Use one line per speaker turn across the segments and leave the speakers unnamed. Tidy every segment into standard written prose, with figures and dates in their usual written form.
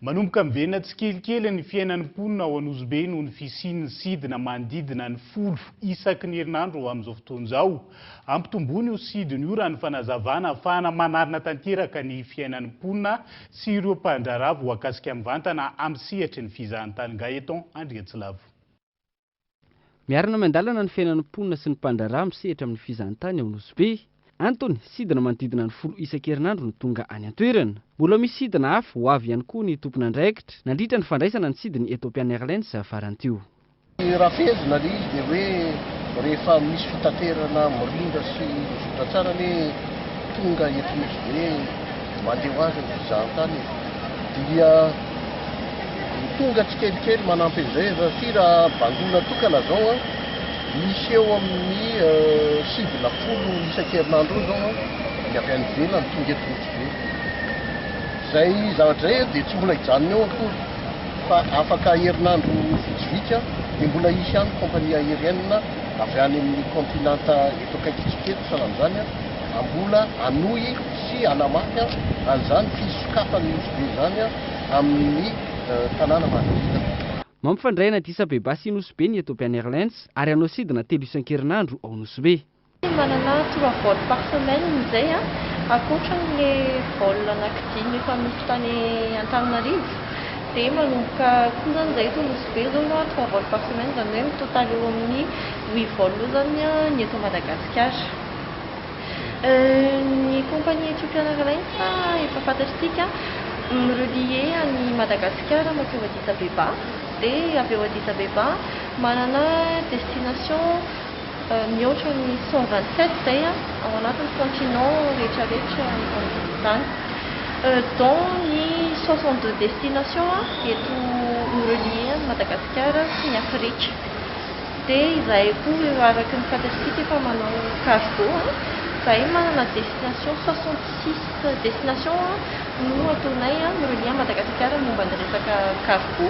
Manomboka mivena tsikelikely ny fiainan'ny mponina ao Anosibe noho ny fisian'ny sidina manodidina ny 10 isaky ny herinandro amin'izao fotoan'izao. Ampitombony io sidina io raha ny fanazavana ahafahana manarina tanteraka ny fiainan'ny mponina sy ireo mpandraharaha voakasika mivantana amin'ny sehatry ny fizahan-tany Gaëtan Andriatsilavo.
Miarana mandalana ny fiainan'ny mponina sy ny mpandraharaha amin'ny sehatra amin'ny fizahan-tany ao Anosibe. Antony, sidina manodidina ny 10 isan-kerinandro no tonga any an-toerana. Mbola misy sidina hafa ho avy ihany koa ny tompon'andraikitra. Nandritra ny fandraisana ny sidiny eto Airlines farantio.
Raha fehezina ilay izy dia hoe rehefa misy fitaterana mirindra sy mizotra tsara hoe tonga eto Anosibe mandeha ho azy ny fizahan-tany dia tonga tsikelikely manampy an'izay raha bangona tokana zao misy eo amin'ny sidina 10 isan-kerinandro zao ny avy any ivelany tonga eto Anosibe. Zay zavatra zay dia tsy mbola hijanona eo akory fa afaka herinandro vitsivitsy dia mbola hisy ihany kompania aérienne avy any amin'ny kontinanta eto akaikitsika eto salan'izany mbola hanohy sy hanamafy an'izany fisokafan'ny Anosibe zany amin'ny tanàna manodidina.
Mampifandray na Addis Abeba sy Anosibe ny Ethiopian Airlines ary hanao sidina 3 isan-kerinandro ao Anosibe.
Manana 3 vols par semaine izay akoatran'ilay vol anankidimy efa misy tany Antananarivo dia manomboka koa zany eto Anosibe zao 3 vols par semaine zany hoe mitotaly eo amin'ny 8 vols zany ny eto Madagasikara. Ny compagnie Ethiopian Airlines efa fantatsika mirelier any Madagasikara mankeo Addis Abeba dia avy eo Addis Abeba manana destination mihoatra ny 127 zay ao anatin'ny continent rehetrarehetra izany. Dont ny 62 destination eto mirelier any Madagasikara sy ny Afrika. Dia izahay koa araky ny fantatsika efa manao cargo izahay manana destination 66 destination no ataonay mirelier Madagasikara momba ny resaka cargo.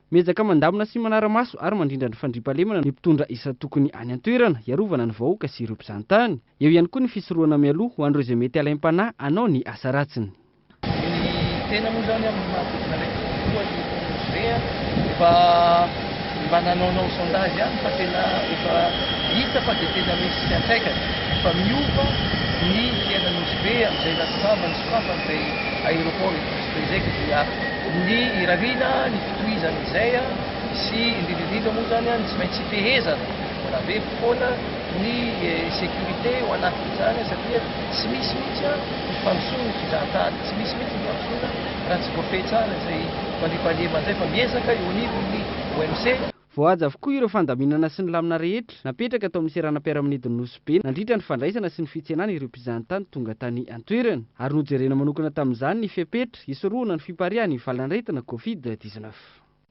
Miezaka mandamina sy manara-maso ary mandrindra ny fandriampahalemana ny mpitondra isa tokony any an-toerana hiarovana ny vahoaka sy ireo mpizahan-tany. Eo ihany koa ny fisorohana mialoha ho an'ireo izay mety alaim-panahy hanao ny asa ratsiny.
Tena moa zany amin'ny mahatokana Anosibe efa mba nanaonao sondage ihany fa tena efa hita fa dia tena misy antraikany fa miova ny fiainan'ny Anosibe amin'izay lasitava ny sokafana izay aéroport eto Anosibe izay ka dia ny irariana ny fitohizana izay sy indrindrindrindra moa zany tsy maintsy fehezana mbola be foana ny sécurité ho anatin'izany satria tsy misy mihitsy fanosoana ny fizahan-tany, tsy misy mihitsy ny fanosoana raha tsy voafehy tsara izay fandriampahalemana izay fa miezaka eo anivon'ny OMC.
Voahaja avokoa ireo fandaminana sy ny lamina rehetra napetraka atao amin'ny seranam-piaramanidin'ny Anosibe nandritra ny fandraisana sy ny fitsenana ireo mpizahan-tany tonga tany an-toerana ary nojerena manokana tamin'izany ny fepetra hisorohana ny fiparihan'ny valan'aretina Covid-19.